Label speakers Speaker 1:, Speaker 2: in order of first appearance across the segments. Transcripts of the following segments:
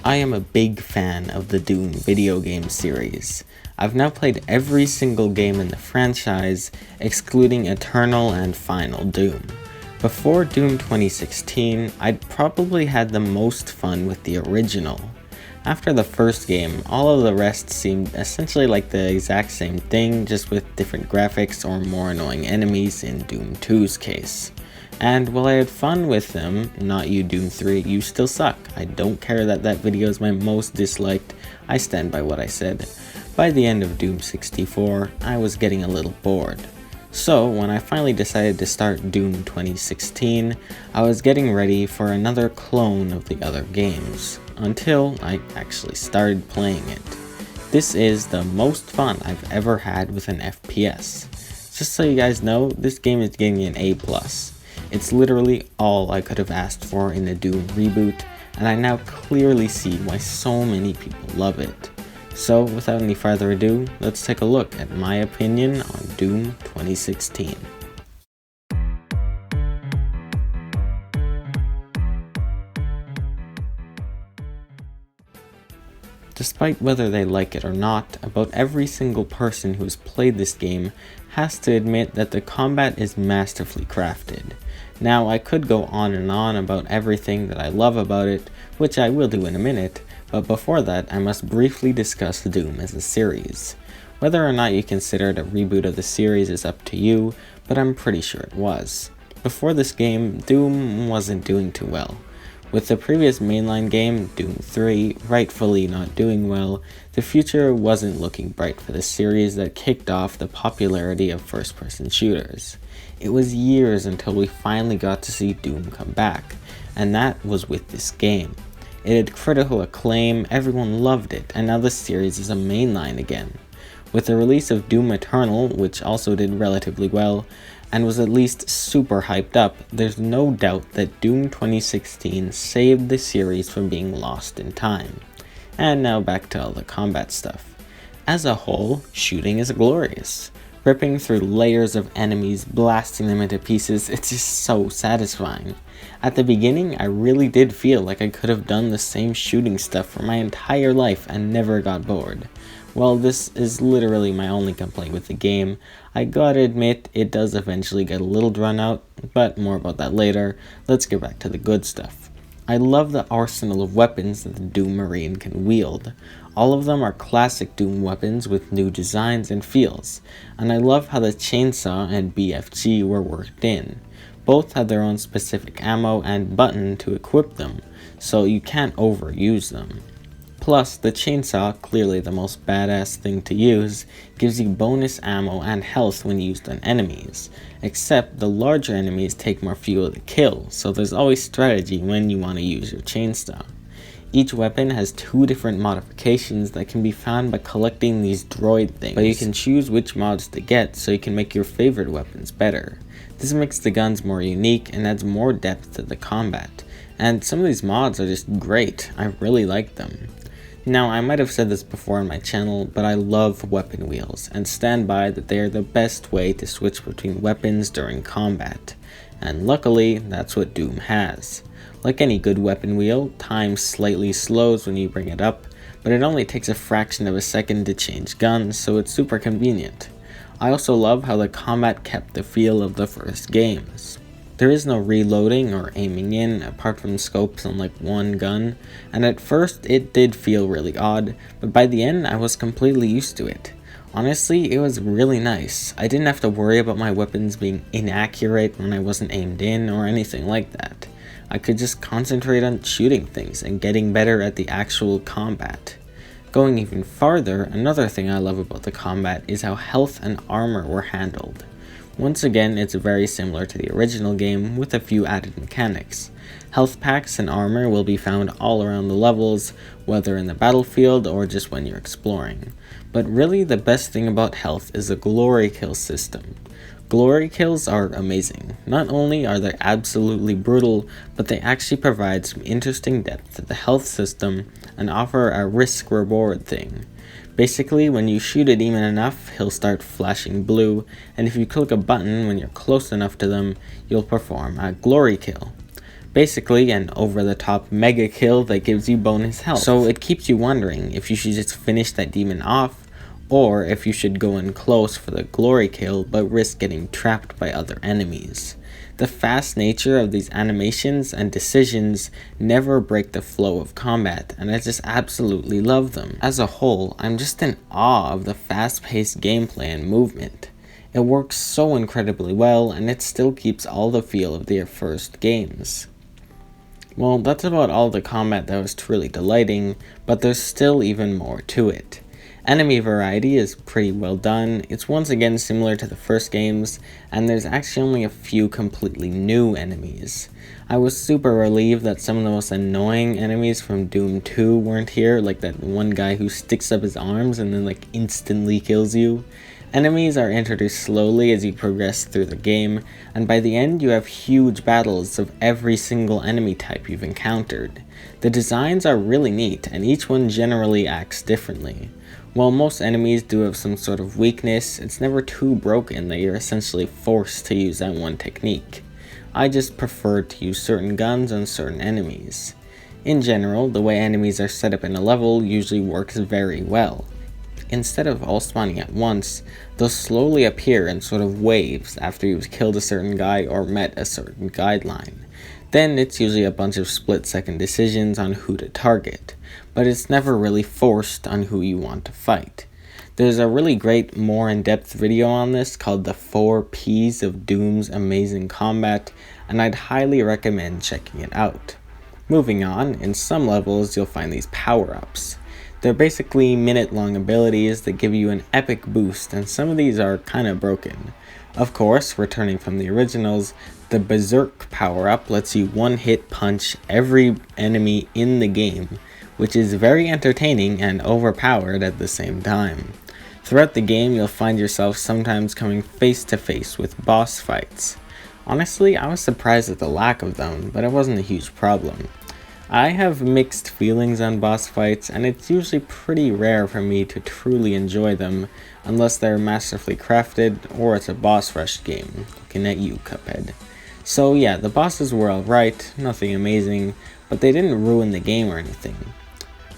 Speaker 1: I am a big fan of the Doom video game series. I've now played every single game in the franchise, excluding Eternal and Final Doom. Before Doom 2016, I'd probably had the most fun with the original. After the first game, all of the rest seemed essentially like the exact same thing, just with different graphics or more annoying enemies in Doom 2's case. And while I had fun with them, not you Doom 3, you still suck. I don't care that that video is my most disliked, I stand by what I said. By the end of Doom 64, I was getting a little bored. So when I finally decided to start Doom 2016, I was getting ready for another clone of the other games, until I actually started playing it. This is the most fun I've ever had with an FPS. Just so you guys know, this game is getting an A+. It's literally all I could have asked for in a Doom reboot, and I now clearly see why so many people love it. So without any further ado, let's take a look at my opinion on Doom 2016. Despite whether they like it or not, about every single person who's played this game has to admit that the combat is masterfully crafted. Now, I could go on and on about everything that I love about it, which I will do in a minute, but before that, I must briefly discuss Doom as a series. Whether or not you consider it a reboot of the series is up to you, but I'm pretty sure it was. Before this game, Doom wasn't doing too well. With the previous mainline game, Doom 3, rightfully not doing well, the future wasn't looking bright for the series that kicked off the popularity of first-person shooters. It was years until we finally got to see Doom come back, and that was with this game. It had critical acclaim, everyone loved it, and now the series is a mainline again. With the release of Doom Eternal, which also did relatively well, and was at least super hyped up, there's no doubt that Doom 2016 saved the series from being lost in time. And now back to all the combat stuff. As a whole, shooting is glorious. Ripping through layers of enemies, blasting them into pieces, it's just so satisfying. At the beginning, I really did feel like I could have done the same shooting stuff for my entire life and never got bored. While this is literally my only complaint with the game, I gotta admit it does eventually get a little drawn out, but more about that later. Let's get back to the good stuff. I love the arsenal of weapons that the Doom Marine can wield. All of them are classic Doom weapons with new designs and feels, and I love how the chainsaw and BFG were worked in. Both have their own specific ammo and button to equip them, so you can't overuse them. Plus, the chainsaw, clearly the most badass thing to use, gives you bonus ammo and health when used on enemies, except the larger enemies take more fuel to kill, so there's always strategy when you want to use your chainsaw. Each weapon has two different modifications that can be found by collecting these droid things, but you can choose which mods to get so you can make your favorite weapons better. This makes the guns more unique and adds more depth to the combat, and some of these mods are just great. I really like them. Now, I might have said this before on my channel, but I love weapon wheels, and stand by that they are the best way to switch between weapons during combat. And luckily, that's what Doom has. Like any good weapon wheel, time slightly slows when you bring it up, but it only takes a fraction of a second to change guns, so it's super convenient. I also love how the combat kept the feel of the first games. There is no reloading or aiming in, apart from scopes on like one gun, and at first it did feel really odd, but by the end I was completely used to it. Honestly, it was really nice. I didn't have to worry about my weapons being inaccurate when I wasn't aimed in or anything like that. I could just concentrate on shooting things and getting better at the actual combat. Going even farther, another thing I love about the combat is how health and armor were handled. Once again, it's very similar to the original game with a few added mechanics. Health packs and armor will be found all around the levels, whether in the battlefield or just when you're exploring. But really the best thing about health is the glory kill system. Glory kills are amazing. Not only are they absolutely brutal, but they actually provide some interesting depth to the health system and offer a risk-reward thing. Basically, when you shoot a demon enough, he'll start flashing blue, and if you click a button when you're close enough to them, you'll perform a glory kill. Basically an over-the-top mega kill that gives you bonus health. So it keeps you wondering if you should just finish that demon off, or if you should go in close for the glory kill but risk getting trapped by other enemies. The fast nature of these animations and decisions never break the flow of combat, and I just absolutely love them. As a whole, I'm just in awe of the fast-paced gameplay and movement. It works so incredibly well, and it still keeps all the feel of their first games. Well, that's about all the combat that was truly delighting, but there's still even more to it. Enemy variety is pretty well done. It's once again similar to the first games, and there's actually only a few completely new enemies. I was super relieved that some of the most annoying enemies from Doom 2 weren't here, like that one guy who sticks up his arms and then instantly kills you. Enemies are introduced slowly as you progress through the game, and by the end you have huge battles of every single enemy type you've encountered. The designs are really neat, and each one generally acts differently. While most enemies do have some sort of weakness, it's never too broken that you're essentially forced to use that one technique. I just prefer to use certain guns on certain enemies. In general, the way enemies are set up in a level usually works very well. Instead of all spawning at once, they'll slowly appear in sort of waves after you've killed a certain guy or met a certain guideline. Then it's usually a bunch of split-second decisions on who to target, but it's never really forced on who you want to fight. There's a really great, more in-depth video on this called the 4 Ps of Doom's Amazing Combat, and I'd highly recommend checking it out. Moving on, in some levels you'll find these power-ups. They're basically minute-long abilities that give you an epic boost, and some of these are kinda broken. Of course, returning from the originals, the Berserk power-up lets you one-hit punch every enemy in the game, which is very entertaining and overpowered at the same time. Throughout the game, you'll find yourself sometimes coming face to face with boss fights. Honestly, I was surprised at the lack of them, but it wasn't a huge problem. I have mixed feelings on boss fights, and it's usually pretty rare for me to truly enjoy them, unless they're masterfully crafted or it's a boss rush game. Looking at you, Cuphead. So yeah, the bosses were alright, nothing amazing, but they didn't ruin the game or anything.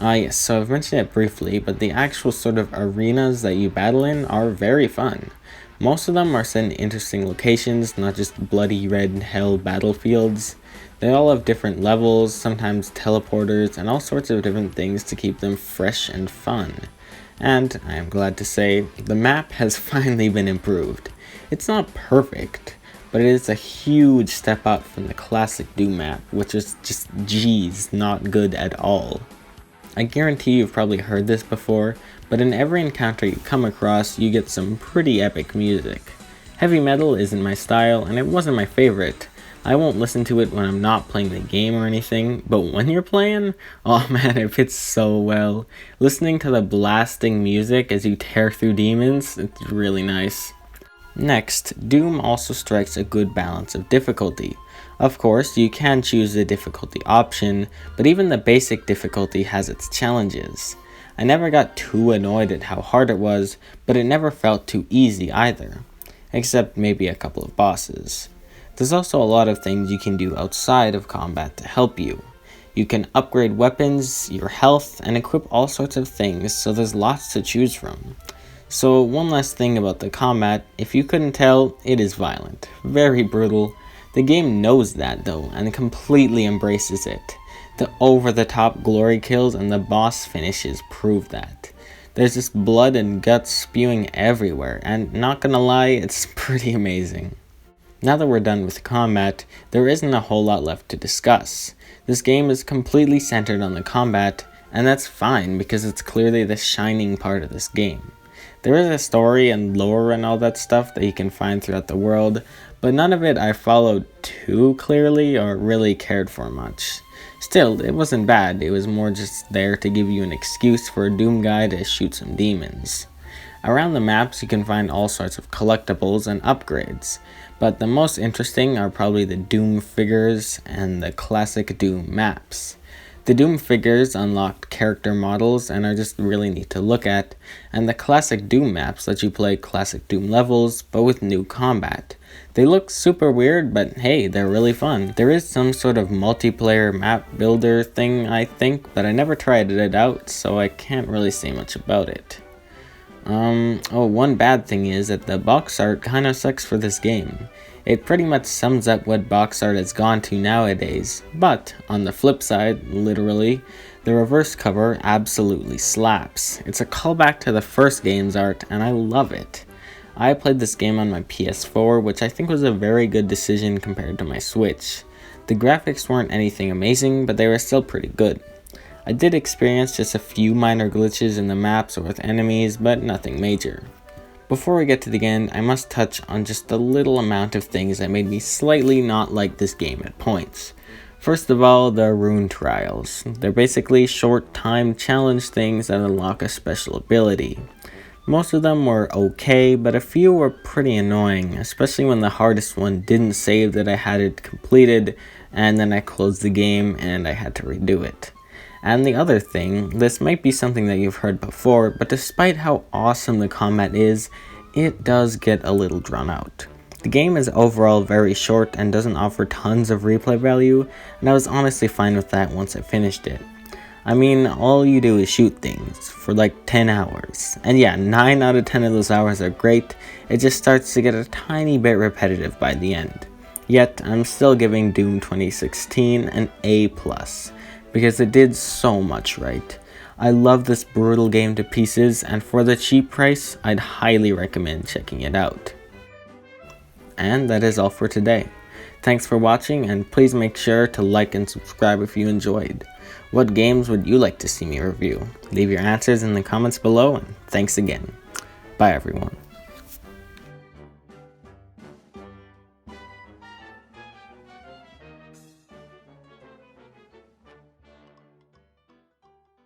Speaker 1: Yes, so I've mentioned it briefly, but the actual sort of arenas that you battle in are very fun. Most of them are set in interesting locations, not just bloody red hell battlefields. They all have different levels, sometimes teleporters, and all sorts of different things to keep them fresh and fun. And, I am glad to say, the map has finally been improved. It's not perfect, but it is a huge step up from the classic Doom map, which is just not good at all. I guarantee you've probably heard this before, but in every encounter you come across, you get some pretty epic music. Heavy metal isn't my style, and it wasn't my favorite. I won't listen to it when I'm not playing the game or anything, but when you're playing, oh man, it fits so well. Listening to the blasting music as you tear through demons, it's really nice. Next, Doom also strikes a good balance of difficulty. Of course, you can choose the difficulty option, but even the basic difficulty has its challenges. I never got too annoyed at how hard it was, but it never felt too easy either, except maybe a couple of bosses. There's also a lot of things you can do outside of combat to help you. You can upgrade weapons, your health, and equip all sorts of things, so there's lots to choose from. So one last thing about the combat, if you couldn't tell, it is violent, very brutal. The game knows that though, and completely embraces it. The over-the-top glory kills and the boss finishes prove that. There's just blood and guts spewing everywhere, and not gonna lie, it's pretty amazing. Now that we're done with combat, there isn't a whole lot left to discuss. This game is completely centered on the combat, and that's fine because it's clearly the shining part of this game. There is a story and lore and all that stuff that you can find throughout the world, but none of it I followed too clearly or really cared for much. Still, it wasn't bad, it was more just there to give you an excuse for a Doom guy to shoot some demons. Around the maps you can find all sorts of collectibles and upgrades, but the most interesting are probably the Doom figures and the classic Doom maps. The Doom figures unlocked character models and are just really neat to look at, and the classic Doom maps let you play classic Doom levels, but with new combat. They look super weird, but hey, they're really fun. There is some sort of multiplayer map builder thing, I think, but I never tried it out, so I can't really say much about it. One bad thing is that the box art kinda sucks for this game. It pretty much sums up what box art has gone to nowadays, but on the flip side, literally, the reverse cover absolutely slaps. It's a callback to the first game's art, and I love it. I played this game on my PS4, which I think was a very good decision compared to my Switch. The graphics weren't anything amazing, but they were still pretty good. I did experience just a few minor glitches in the maps or with enemies, but nothing major. Before we get to the end, I must touch on just a little amount of things that made me slightly not like this game at points. First of all, the rune trials. They're basically short time challenge things that unlock a special ability. Most of them were okay, but a few were pretty annoying, especially when the hardest one didn't save that I had it completed, and then I closed the game and I had to redo it. And the other thing, this might be something that you've heard before, but despite how awesome the combat is, it does get a little drawn out. The game is overall very short and doesn't offer tons of replay value, and I was honestly fine with that once I finished it. I mean, all you do is shoot things for like 10 hours. And yeah, 9 out of 10 of those hours are great, it just starts to get a tiny bit repetitive by the end. Yet, I'm still giving Doom 2016 an A+, because it did so much right. I love this brutal game to pieces, and for the cheap price, I'd highly recommend checking it out. And that is all for today. Thanks for watching, and please make sure to like and subscribe if you enjoyed. What games would you like to see me review? Leave your answers in the comments below, and thanks again. Bye everyone.